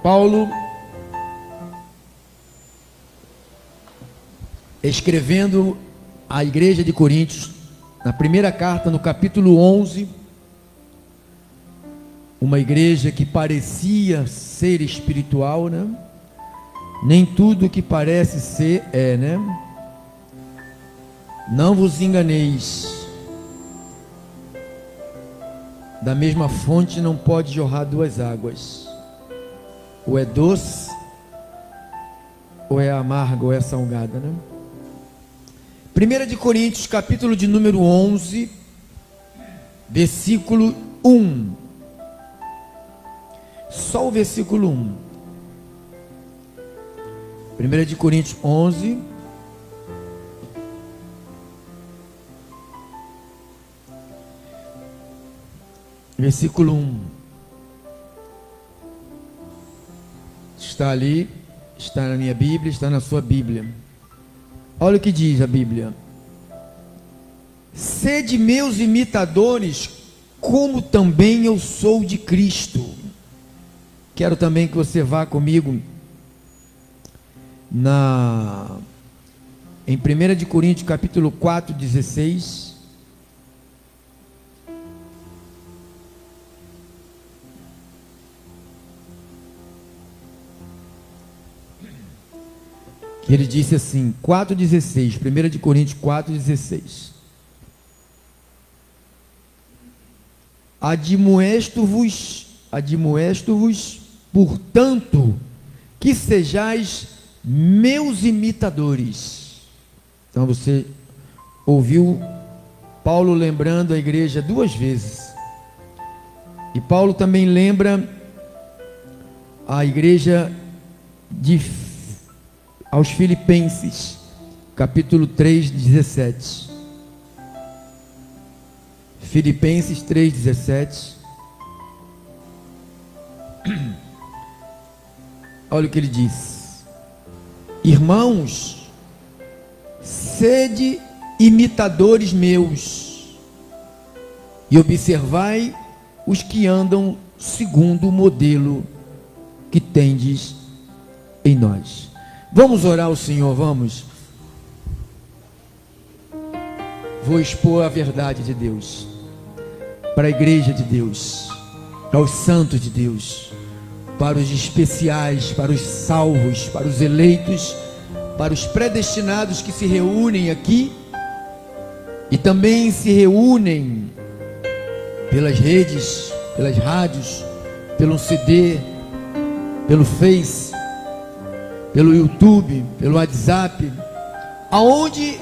Paulo, escrevendo à igreja de Coríntios, na primeira carta, no capítulo 11, uma igreja que parecia ser espiritual, né? Nem tudo que parece ser é, né? Não vos enganeis, da mesma fonte não pode jorrar duas águas, ou é doce, ou é amarga, ou é salgada, né? 1 de Coríntios, capítulo de número 11, versículo 1, só o versículo 1, 1 de Coríntios 11, versículo 1, está ali, está na minha Bíblia, está na sua Bíblia. Olha o que diz a Bíblia: sede meus imitadores, como também eu sou de Cristo. Quero também que você vá comigo em 1 de Coríntios capítulo 4, 16. Que ele disse assim, 4,16, 1 de Coríntios 4,16. Admoesto-vos, portanto, que sejais meus imitadores. Então você ouviu Paulo lembrando a igreja duas vezes. E Paulo também lembra a igreja aos Filipenses, capítulo 3, 17. Filipenses 3, 17. Olha o que ele diz: irmãos, sede imitadores meus, e observai os que andam segundo o modelo que tendes em nós. Vamos orar ao Senhor, vamos. Vou expor a verdade de Deus para a igreja de Deus, para os santos de Deus, para os especiais, para os salvos, para os eleitos, para os predestinados que se reúnem aqui e também se reúnem pelas redes, pelas rádios, pelo CD, pelo Face, pelo YouTube, pelo WhatsApp, aonde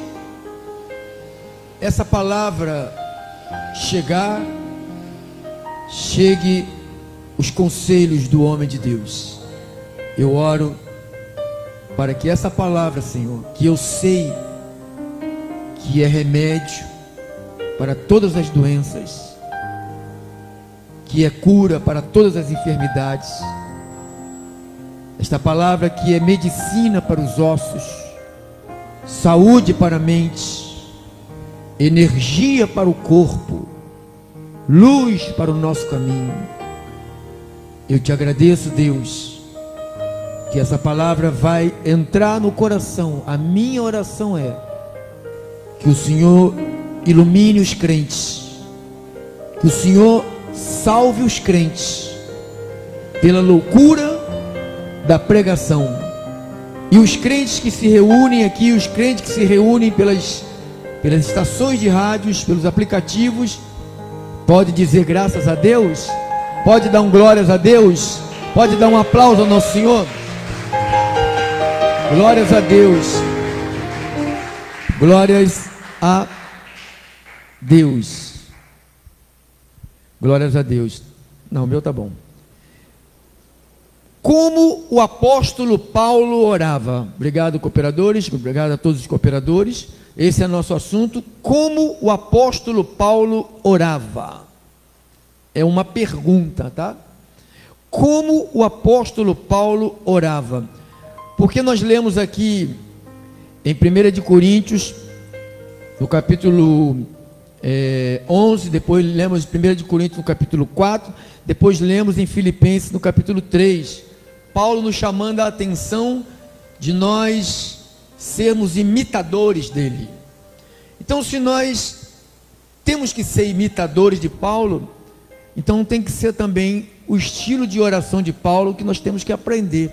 essa palavra chegar, chegue os conselhos do homem de Deus. Eu oro para que essa palavra, Senhor, que eu sei que é remédio para todas as doenças, que é cura para todas as enfermidades, esta palavra que é medicina para os ossos, saúde para a mente, energia para o corpo, luz para o nosso caminho. Eu te agradeço, Deus, que essa palavra vai entrar no coração. A minha oração é que o Senhor ilumine os crentes, que o Senhor salve os crentes pela loucura da pregação, e os crentes que se reúnem aqui, os crentes que se reúnem pelas estações de rádios, pelos aplicativos, pode dizer graças a Deus, pode dar glórias a Deus, pode dar um aplauso ao nosso Senhor. Glórias a Deus, glórias a Deus, glórias a Deus. Não, o meu tá bom. Como o apóstolo Paulo orava. Obrigado, cooperadores, obrigado a todos os cooperadores. Esse é nosso assunto. Como o apóstolo Paulo orava. É uma pergunta, tá? Como o apóstolo Paulo orava. Porque nós lemos aqui em 1 de Coríntios, no capítulo 11, depois lemos em 1 de Coríntios no capítulo 4, depois lemos em Filipenses no capítulo 3, Paulo nos chamando a atenção de nós sermos imitadores dele. Então, se nós temos que ser imitadores de Paulo, então tem que ser também o estilo de oração de Paulo que nós temos que aprender.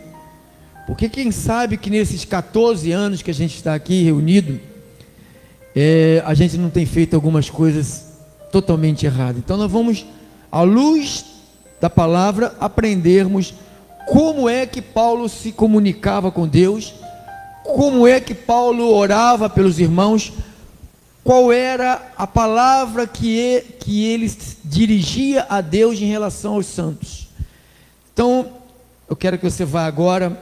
Porque quem sabe que nesses 14 anos que a gente está aqui reunido, a gente não tem feito algumas coisas totalmente erradas. Então nós vamos, à luz da palavra, aprendermos como é que Paulo se comunicava com Deus, como é que Paulo orava pelos irmãos, qual era a palavra que ele dirigia a Deus em relação aos santos. Então, eu quero que você vá agora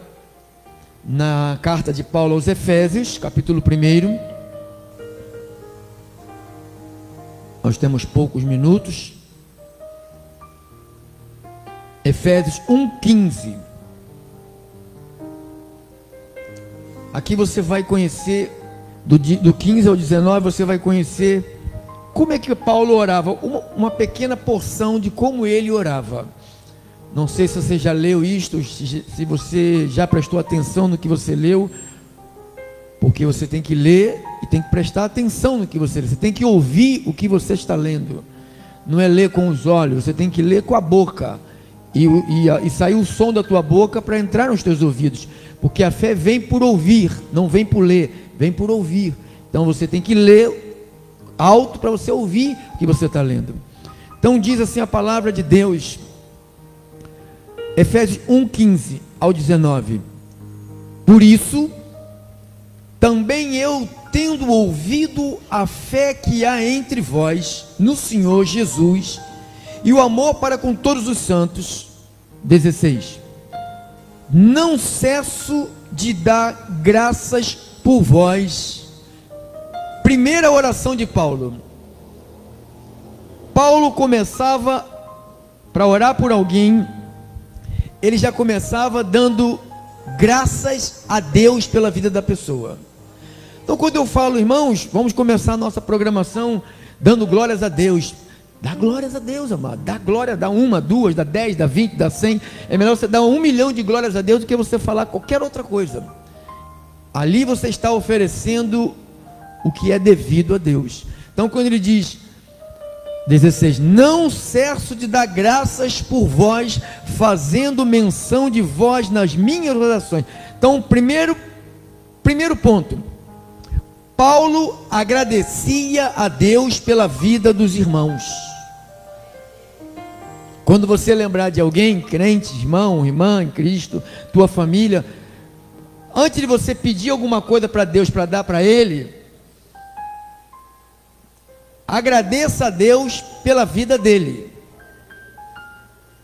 na carta de Paulo aos Efésios, capítulo 1. Nós temos poucos minutos. Efésios 1:15. Aqui você vai conhecer, do 15 ao 19, você vai conhecer como é que Paulo orava, uma pequena porção de como ele orava. Não sei se você já leu isto, se você já prestou atenção no que você leu, porque você tem que ler e tem que prestar atenção no que você lê. Você tem que ouvir o que você está lendo. Não é ler com os olhos, você tem que ler com a boca. E sair o som da tua boca para entrar nos teus ouvidos. Porque a fé vem por ouvir, não vem por ler, vem por ouvir. Então você tem que ler alto para você ouvir o que você está lendo. Então diz assim a palavra de Deus, Efésios 1:15 ao 19. Por isso, também eu, tendo ouvido a fé que há entre vós no Senhor Jesus e o amor para com todos os santos, 16, não cesso de dar graças por vós. Primeira oração de Paulo. Paulo começava, para orar por alguém, ele já começava dando graças a Deus pela vida da pessoa. Então, quando eu falo, irmãos, vamos começar a nossa programação dando glórias a Deus. Dá glórias a Deus, amado. Dá glória, dá 1, 2, dá 10, dá 20, dá 100. É melhor você dar 1 milhão de glórias a Deus do que você falar qualquer outra coisa. Ali você está oferecendo o que é devido a Deus. Então, quando ele diz, 16, não cesso de dar graças por vós, fazendo menção de vós nas minhas orações. Então, primeiro ponto, Paulo agradecia a Deus pela vida dos irmãos. Quando você lembrar de alguém, crente, irmão, irmã em Cristo, tua família, antes de você pedir alguma coisa para Deus, para dar para Ele, agradeça a Deus pela vida dele.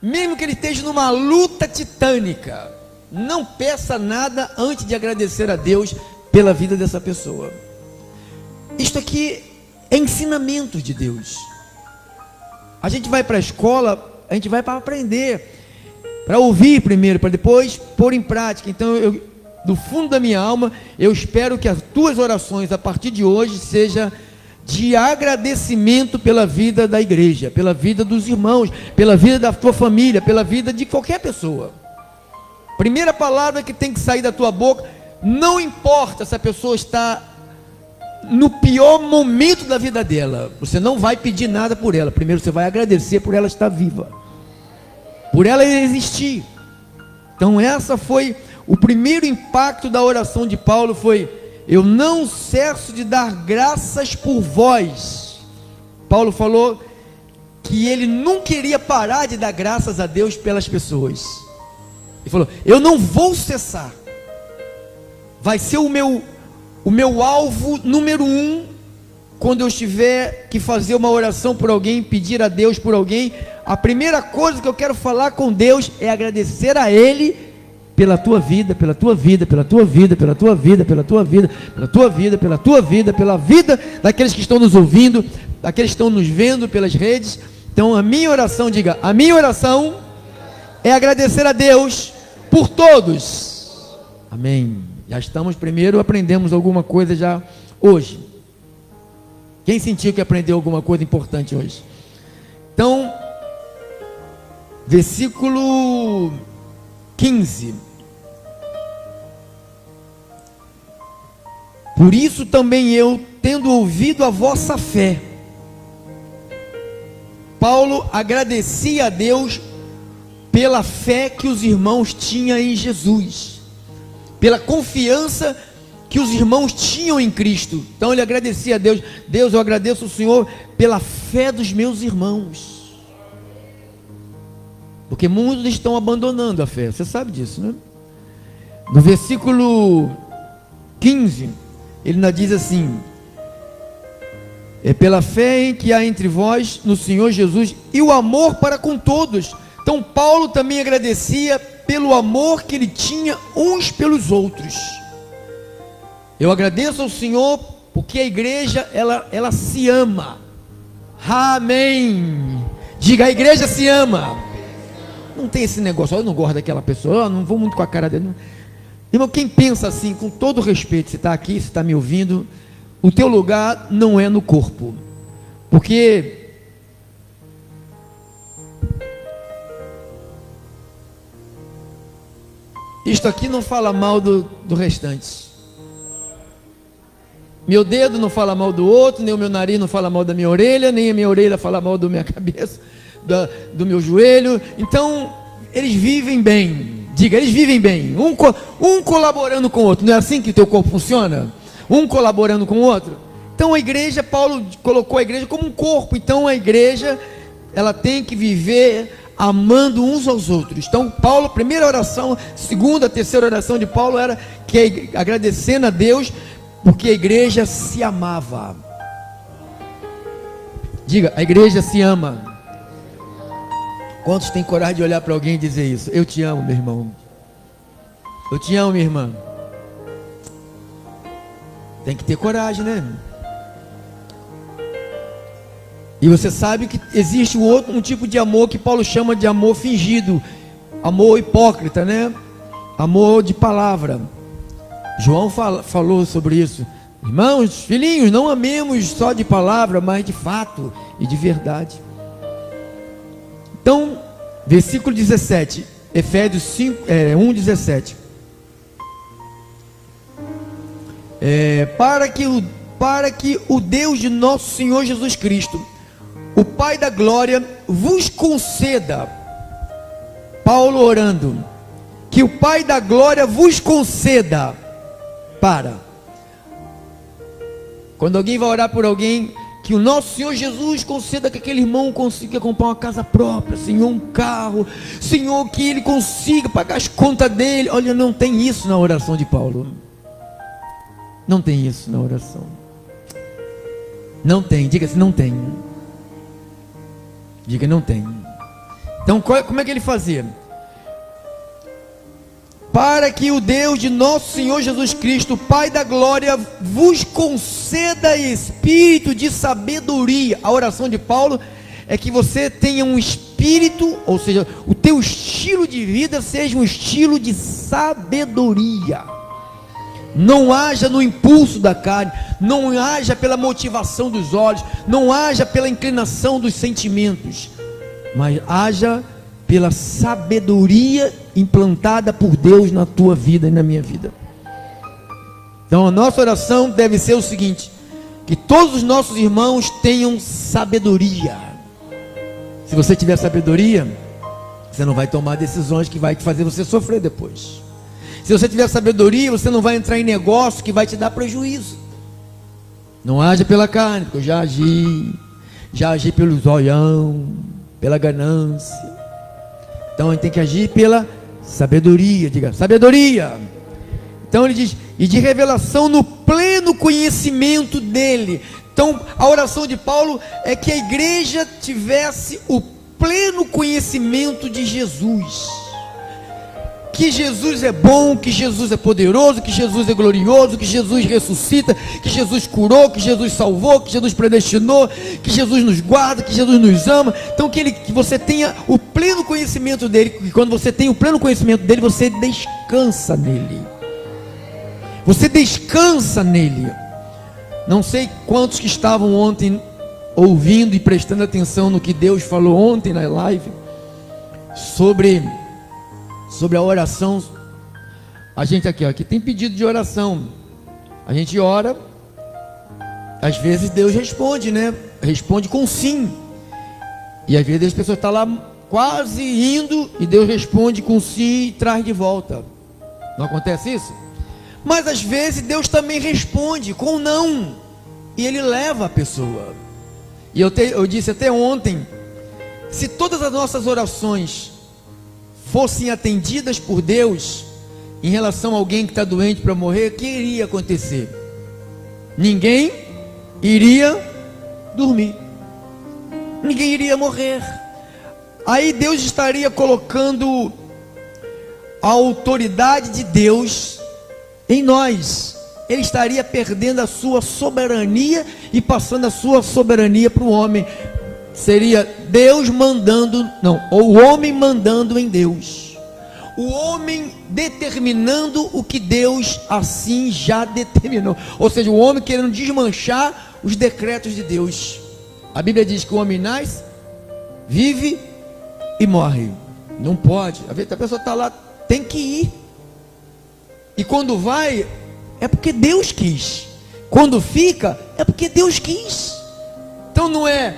Mesmo que ele esteja numa luta titânica, não peça nada antes de agradecer a Deus pela vida dessa pessoa. Isto aqui é ensinamento de Deus. A gente vai para a escola, a gente vai para aprender, para ouvir primeiro, para depois pôr em prática. Então, do fundo da minha alma, eu espero que as tuas orações a partir de hoje seja de agradecimento pela vida da igreja, pela vida dos irmãos, pela vida da tua família, pela vida de qualquer pessoa. Primeira palavra que tem que sair da tua boca, não importa se a pessoa está no pior momento da vida dela, você não vai pedir nada por ela. Primeiro você vai agradecer por ela estar viva, por ela existir. Então essa foi o primeiro impacto da oração de Paulo, foi: eu não cesso de dar graças por vós. Paulo falou que ele não queria parar de dar graças a Deus pelas pessoas. Ele falou: eu não vou cessar, vai ser o meu alvo número 1, quando eu tiver que fazer uma oração por alguém, pedir a Deus por alguém, a primeira coisa que eu quero falar com Deus é agradecer a Ele pela tua vida, pela tua vida, pela tua vida, pela tua vida, pela tua vida, pela tua vida, pela tua vida, pela vida daqueles que estão nos ouvindo, daqueles que estão nos vendo pelas redes. Então a minha oração, diga, a minha oração é agradecer a Deus por todos. Amém. Já estamos, primeiro aprendemos alguma coisa já hoje. Quem sentiu que aprendeu alguma coisa importante hoje? Então, versículo 15. Por isso também eu, tendo ouvido a vossa fé. Paulo agradecia a Deus pela fé que os irmãos tinham em Jesus, pela confiança que os irmãos tinham em Cristo. Então ele agradecia a Deus. Deus, eu agradeço ao Senhor pela fé dos meus irmãos, porque muitos estão abandonando a fé, você sabe disso, né? No versículo 15, ele ainda diz assim: é pela fé em que há entre vós no Senhor Jesus e o amor para com todos. Então Paulo também agradecia pelo amor que ele tinha uns pelos outros. Eu agradeço ao Senhor porque a igreja ela se ama. Amém. Diga, a igreja se ama. Não tem esse negócio, eu não gosto daquela pessoa, eu não vou muito com a cara dele. Irmão, quem pensa assim, com todo respeito, você está aqui, você está me ouvindo, o teu lugar não é no corpo, porque isto aqui não fala mal do restante. Meu dedo não fala mal do outro, nem o meu nariz não fala mal da minha orelha, nem a minha orelha fala mal da minha cabeça, do meu joelho. Então, eles vivem bem. Diga, eles vivem bem, um colaborando com o outro. Não é assim que o teu corpo funciona? Um colaborando com o outro. Então a igreja, Paulo colocou a igreja como um corpo. Então a igreja, ela tem que viver amando uns aos outros. Então Paulo, primeira oração, segunda, terceira oração de Paulo era que agradecendo a Deus, porque a igreja se amava. Diga, a igreja se ama. Quantos têm coragem de olhar para alguém e dizer isso? Eu te amo, meu irmão. Eu te amo, minha irmã. Tem que ter coragem, né? E você sabe que existe um tipo de amor que Paulo chama de amor fingido, amor hipócrita, né? Amor de palavra. João falou sobre isso. Irmãos, filhinhos, não amemos só de palavra, mas de fato e de verdade. Então, versículo 17, Efésios 1:17. Para que o Deus de nosso Senhor Jesus Cristo, o Pai da glória, vos conceda, Paulo orando, que o Pai da glória vos conceda, quando alguém vai orar por alguém, que o nosso Senhor Jesus conceda que aquele irmão consiga comprar uma casa própria, Senhor, um carro, Senhor, que ele consiga pagar as contas dele. Olha, não tem isso na oração de Paulo. Não tem isso na oração. Não tem, diga assim, não tem. Diga, não tem. Então, como é que ele fazia? Para que o Deus de nosso Senhor Jesus Cristo, Pai da glória, vos conceda espírito de sabedoria. A oração de Paulo é que você tenha um espírito, ou seja, o teu estilo de vida seja um estilo de sabedoria. Não haja no impulso da carne, não haja pela motivação dos olhos, não haja pela inclinação dos sentimentos, mas haja pela sabedoria implantada por Deus na tua vida e na minha vida. Então a nossa oração deve ser o seguinte: que todos os nossos irmãos tenham sabedoria. Se você tiver sabedoria, você não vai tomar decisões que vai fazer você sofrer depois. Se você tiver sabedoria, você não vai entrar em negócio que vai te dar prejuízo. Não haja pela carne, porque eu já agi pelo zoião, pela ganância. Então a gente tem que agir pela sabedoria. Diga, sabedoria. Então ele diz, e de revelação no pleno conhecimento dele. Então a oração de Paulo é que a igreja tivesse o pleno conhecimento de Jesus. Que Jesus é bom, que Jesus é poderoso, que Jesus é glorioso, que Jesus ressuscita, que Jesus curou, que Jesus salvou, que Jesus predestinou, que Jesus nos guarda, que Jesus nos ama. Então que você tenha o pleno conhecimento dele, e quando você tem o pleno conhecimento dele, você descansa nele. Você descansa nele. Não sei quantos que estavam ontem ouvindo e prestando atenção no que Deus falou ontem na live sobre sobre a oração. A gente aqui tem pedido de oração. A gente ora, às vezes Deus responde, né? Responde com sim. E às vezes as pessoas estão lá quase indo e Deus responde com sim e traz de volta. Não acontece isso? Mas às vezes Deus também responde com não, e Ele leva a pessoa. E eu disse até ontem, se todas as nossas orações fossem atendidas por Deus, em relação a alguém que está doente para morrer, o que iria acontecer? Ninguém iria dormir, ninguém iria morrer. Aí Deus estaria colocando a autoridade de Deus em nós. Ele estaria perdendo a sua soberania e passando a sua soberania para o homem. Seria Deus mandando, não, ou o homem mandando em Deus. O homem determinando o que Deus assim já determinou. Ou seja, o homem querendo desmanchar os decretos de Deus. A Bíblia diz que o homem nasce, vive e morre. Não pode. A pessoa está lá, tem que ir. E quando vai, é porque Deus quis. Quando fica, é porque Deus quis. Então não é,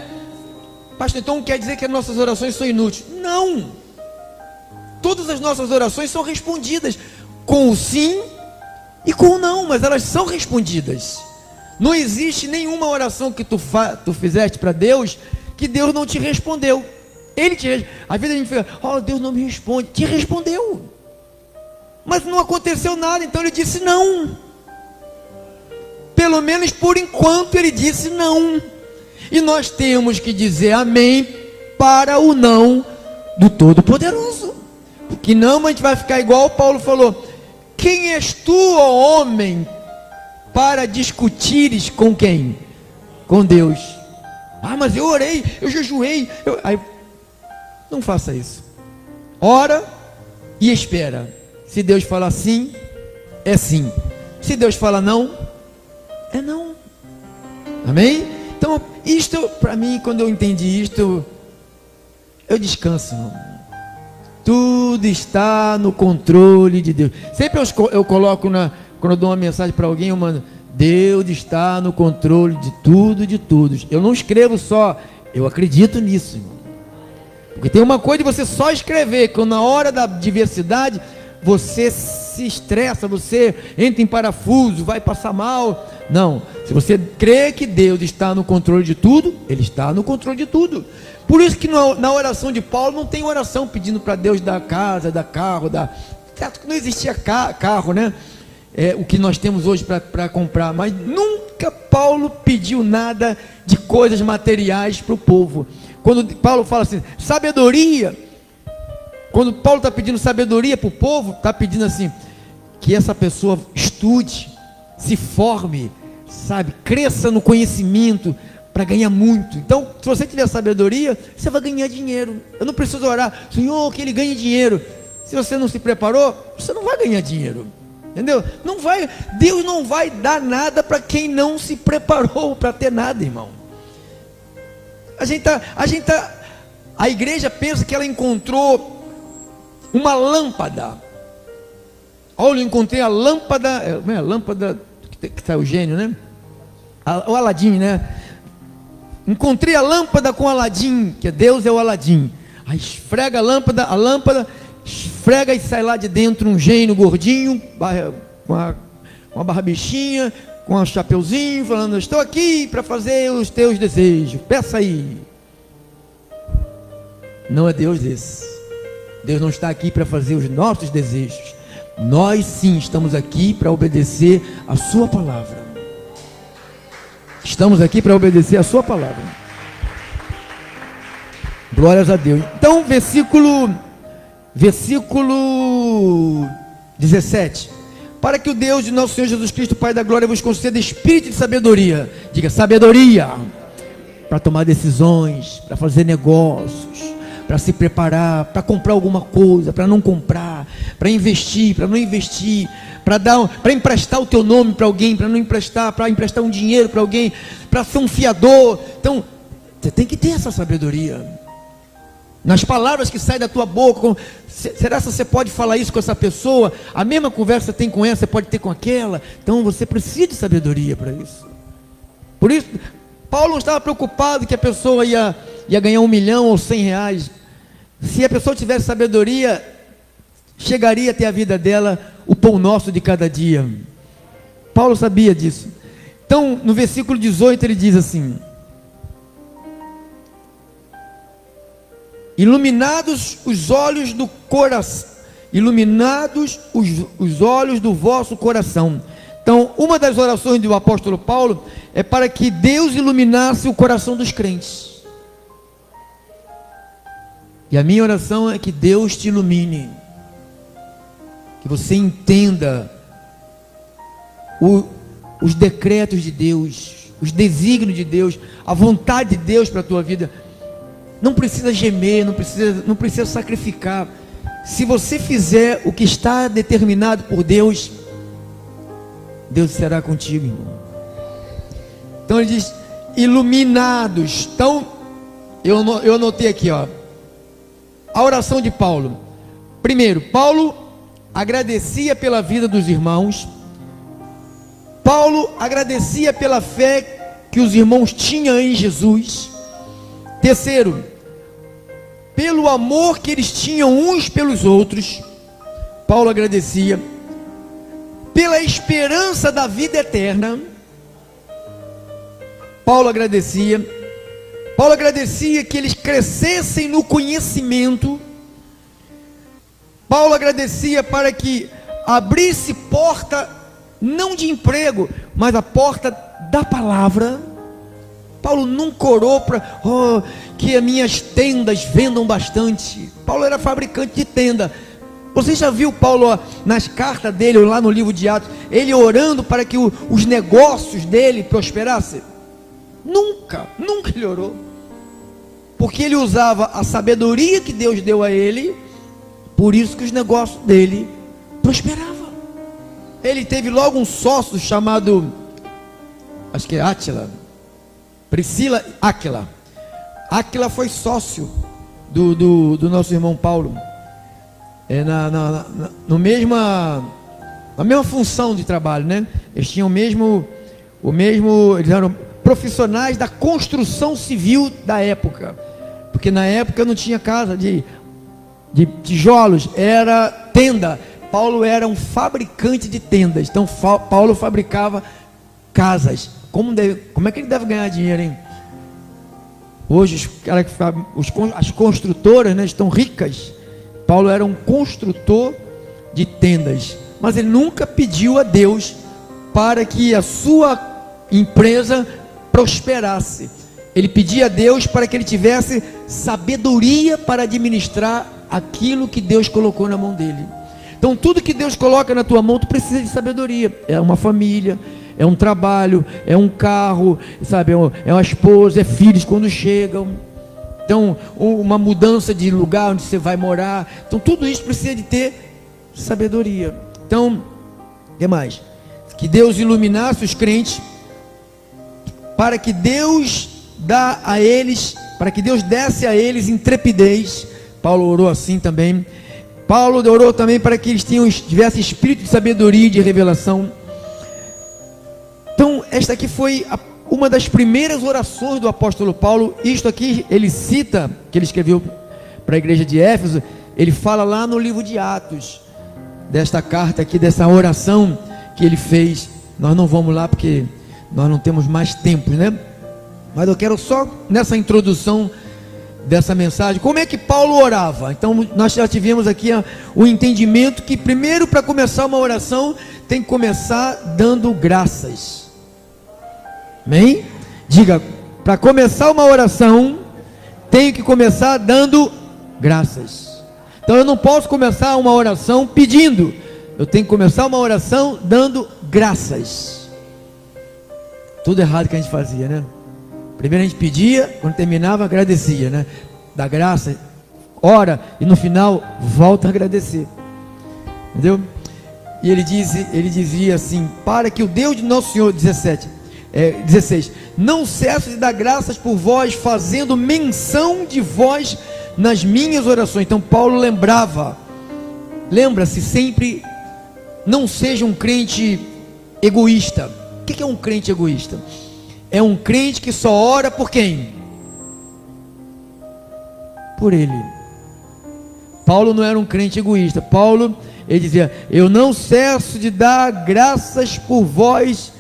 pastor, então quer dizer que as nossas orações são inúteis? Não. Todas as nossas orações são respondidas com o sim e com o não, mas elas são respondidas. Não existe nenhuma oração que tu fizeste para Deus que Deus não te respondeu. Ele te, às vezes a gente fica, oh, Deus não me responde. Te respondeu, mas não aconteceu nada, então Ele disse não. Pelo menos por enquanto Ele disse não. E nós temos que dizer amém para o não do Todo-Poderoso. Porque não, a gente vai ficar igual o Paulo falou: quem és tu, ó homem, para discutires com quem? Com Deus. Ah, mas eu orei, eu jejuei. Aí, não faça isso. Ora e espera. Se Deus falar sim, é sim. Se Deus falar não, é não. Amém? Então, isto, para mim, quando eu entendi isto, eu descanso, irmão. Tudo está no controle de Deus. Sempre eu coloco, quando eu dou uma mensagem para alguém, eu mando: Deus está no controle de tudo e de todos. Eu não escrevo só, eu acredito nisso, irmão. Porque tem uma coisa de você só escrever, quando na hora da diversidade você se estressa, você entra em parafuso, vai passar mal. Não, se você crê que Deus está no controle de tudo, Ele está no controle de tudo. Por isso que na oração de Paulo não tem oração pedindo para Deus dar casa, dar carro, certo que não existia carro, né? O que nós temos hoje para comprar, mas nunca Paulo pediu nada de coisas materiais para o povo. Quando Paulo fala assim, sabedoria, quando Paulo está pedindo sabedoria para o povo, está pedindo assim, que essa pessoa estude, se forme, sabe, cresça no conhecimento, para ganhar muito. Então, se você tiver sabedoria, você vai ganhar dinheiro. Eu não preciso orar, Senhor, que ele ganhe dinheiro. Se você não se preparou, você não vai ganhar dinheiro. Entendeu? Não vai, Deus não vai dar nada para quem não se preparou para ter nada, irmão. A igreja pensa que ela encontrou uma lâmpada. Olha, eu encontrei a lâmpada, a lâmpada que está o gênio, né? O Aladim, né? Encontrei a lâmpada com Aladim, que Deus é o Aladim. Aí esfrega a lâmpada, esfrega e sai lá de dentro um gênio gordinho, com uma barbichinha, com um chapeuzinho, falando: estou aqui para fazer os teus desejos, peça aí. Não é Deus esse. Deus não está aqui para fazer os nossos desejos. Nós sim estamos aqui para obedecer a sua palavra. Estamos aqui para obedecer a sua palavra. Glórias a Deus. Então, versículo 17. Para que o Deus de nosso Senhor Jesus Cristo, Pai da glória, vos conceda espírito de sabedoria. Diga, sabedoria. Para tomar decisões, para fazer negócios, para se preparar, para comprar alguma coisa, para não comprar, para investir, para não investir, para emprestar o teu nome para alguém, para não emprestar, para emprestar um dinheiro para alguém, para ser um fiador. Então, você tem que ter essa sabedoria. nas palavras que saem da tua boca. Será que você pode falar isso com essa pessoa? A mesma conversa que tem com essa, você pode ter com aquela. Então você precisa de sabedoria para isso. Por isso, Paulo não estava preocupado que a pessoa ia ganhar 1 milhão ou 100 reais. Se a pessoa tivesse sabedoria, chegaria até a vida dela o pão nosso de cada dia. Paulo sabia disso. Então, no versículo 18 ele diz assim: iluminados os olhos do coração, iluminados os olhos do vosso coração. Então, uma das orações do apóstolo Paulo é para que Deus iluminasse o coração dos crentes. E a minha oração é que Deus te ilumine, que você entenda os decretos de Deus, os desígnios de Deus, a vontade de Deus para a tua vida. Não precisa gemer, não precisa sacrificar. Se você fizer o que está determinado por Deus, Deus será contigo, irmão. Então ele diz, iluminados. Então, eu anotei aqui, ó, a oração de Paulo. Primeiro, Paulo agradecia pela vida dos irmãos. Paulo agradecia pela fé que os irmãos tinham em Jesus. Terceiro, pelo amor que eles tinham uns pelos outros. Paulo agradecia pela esperança da vida eterna. Paulo agradecia que eles crescessem no conhecimento. Paulo agradecia para que abrisse porta, não de emprego, mas a porta da palavra. Paulo nunca orou para que as minhas tendas vendam bastante. Paulo era fabricante de tenda. Você já viu Paulo nas cartas dele, lá no livro de Atos, ele orando para que os negócios dele prosperassem? Nunca ele orou. Porque ele usava a sabedoria que Deus deu a ele, por isso que os negócios dele prosperavam. Ele teve logo um sócio chamado, acho que é Átila, Priscila, Áquila. Áquila foi sócio do nosso irmão Paulo. Na mesma função de trabalho, né? Eles tinham eles eram profissionais da construção civil da época, porque na época não tinha casa de tijolos, era tenda. Paulo era um fabricante de tendas. Então Paulo fabricava casas. Como é que ele deve ganhar dinheiro, hein? Hoje as construtoras, né, estão ricas. Paulo era um construtor de tendas, mas ele nunca pediu a Deus para que a sua empresa prosperasse. Ele pedia a Deus para que ele tivesse sabedoria para administrar aquilo que Deus colocou na mão dele. Então tudo que Deus coloca na tua mão, tu precisa de sabedoria. É uma família, é um trabalho, é um carro, sabe, é uma esposa, é filhos quando chegam. Então, uma mudança de lugar onde você vai morar. Então, tudo isso precisa de ter sabedoria. Então, o que mais? Que Deus iluminasse os crentes, para que Deus desse a eles intrepidez. Paulo orou assim também. Paulo orou também para que eles tivessem espírito de sabedoria e de revelação. Então, esta aqui foi uma das primeiras orações do apóstolo Paulo. Isto aqui ele cita, que ele escreveu para a igreja de Éfeso. Ele fala lá no livro de Atos, desta carta aqui, dessa oração que ele fez. Nós não vamos lá porque nós não temos mais tempo, né? Mas eu quero só nessa introdução dessa mensagem, como é que Paulo orava. Então nós já tivemos aqui o entendimento que primeiro, para começar uma oração, tem que começar dando graças. Amém? Diga, para começar uma oração, tenho que começar dando graças. Então eu não posso começar uma oração pedindo, eu tenho que começar uma oração dando graças. Tudo errado que a gente fazia, né? Primeiro a gente pedia, quando terminava agradecia, né? Dá graça, ora e no final volta a agradecer. Entendeu? E ele dizia assim: para que o Deus de nosso Senhor, 16, não cesse de dar graças por vós, fazendo menção de vós nas minhas orações. Então Paulo lembrava, lembra-se sempre, não seja um crente egoísta. O que é um crente egoísta? É um crente que só ora por quem? Por ele. Paulo não era um crente egoísta. Paulo, ele dizia: eu não cesso de dar graças por vós,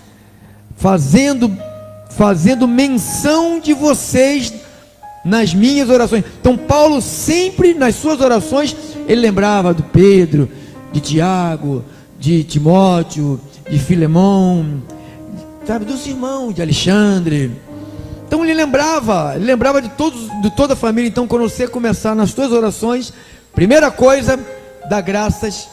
fazendo menção de vocês nas minhas orações. Então Paulo sempre nas suas orações, ele lembrava do Pedro, de Tiago, de Timóteo, de Filemão, sabe, dos irmãos, de Alexandre. Então ele lembrava de todos, de toda a família. Então quando você começar nas suas orações, primeira coisa, dá graças.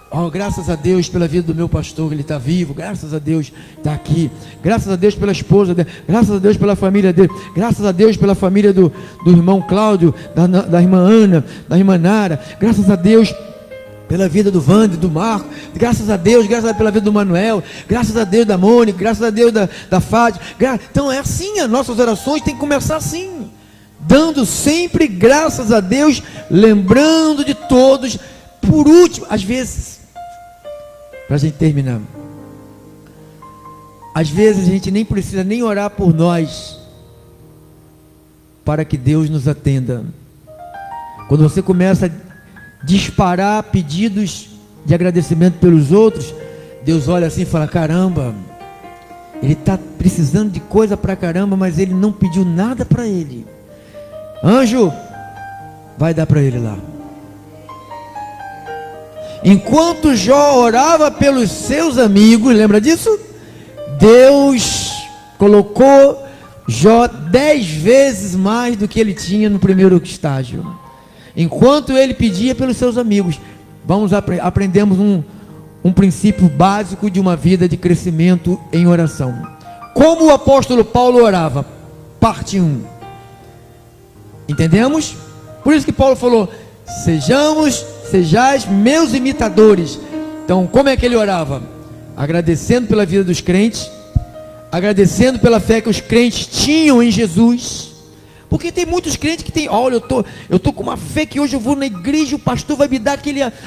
Oh, graças a Deus pela vida do meu pastor, ele está vivo. Graças a Deus, está aqui. Graças a Deus pela esposa dele. Graças a Deus pela família dele. Graças a Deus pela família do irmão Cláudio, da irmã Ana, da irmã Nara. Graças a Deus pela vida do Wander, do Marco. Graças a Deus pela vida do Manuel. Graças a Deus da Mônica. Graças a Deus da Fátima. Então é assim, as nossas orações tem que começar assim, dando sempre graças a Deus, lembrando de todos. Por último, às vezes, para a gente terminar, às vezes a gente nem precisa nem orar por nós para que Deus nos atenda. Quando você começa a disparar pedidos de agradecimento pelos outros, Deus olha assim e fala: caramba, ele está precisando de coisa pra caramba, mas ele não pediu nada para ele. Anjo, vai dar para ele lá. Enquanto Jó orava pelos seus amigos, lembra disso? Deus colocou Jó 10 vezes mais do que ele tinha no primeiro estágio. Enquanto ele pedia pelos seus amigos. Aprendemos um princípio básico de uma vida de crescimento em oração. Como o apóstolo Paulo orava? Parte 1. Entendemos? Por isso que Paulo falou: sejais meus imitadores. Então, como é que ele orava? Agradecendo pela vida dos crentes, agradecendo pela fé que os crentes tinham em Jesus. Porque tem muitos crentes que tem: olha, eu tô com uma fé que hoje eu vou na igreja, o pastor vai me dar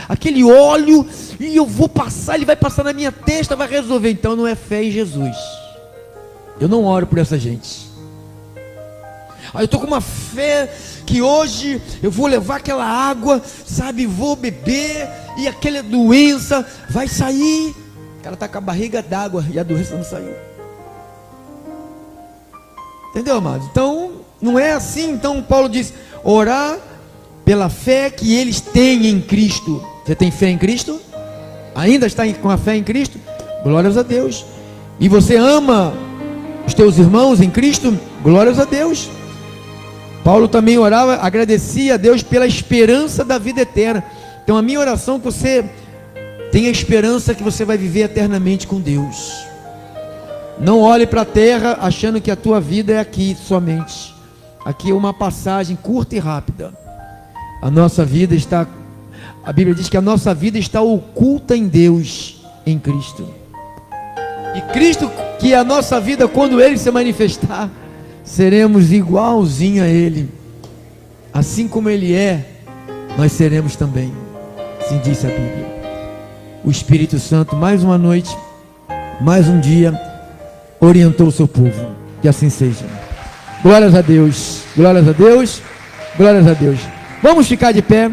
aquele óleo e eu vou passar, ele vai passar na minha testa, vai resolver. Então não é fé em Jesus. Eu não oro por essa gente. Eu estou com uma fé que hoje eu vou levar aquela água, sabe, vou beber e aquela doença vai sair. O cara está com a barriga d'água e a doença não saiu. Entendeu, amados? Então, não é assim. Então, Paulo diz: orar pela fé que eles têm em Cristo. Você tem fé em Cristo? Ainda está com a fé em Cristo? Glórias a Deus. E você ama os teus irmãos em Cristo? Glórias a Deus. Paulo também orava, agradecia a Deus pela esperança da vida eterna. Então a minha oração é que você tenha a esperança que você vai viver eternamente com Deus. Não olhe para a terra achando que a tua vida é aqui somente. Aqui é uma passagem curta e rápida. A nossa vida está, a Bíblia diz que a nossa vida está oculta em Deus, em Cristo. E Cristo, que é a nossa vida, quando Ele se manifestar, seremos igualzinho a Ele. Assim como Ele é, nós seremos também. Assim disse a Bíblia. O Espírito Santo, mais uma noite, mais um dia, orientou o seu povo. Que assim seja. Glórias a Deus, glórias a Deus, glórias a Deus. Vamos ficar de pé.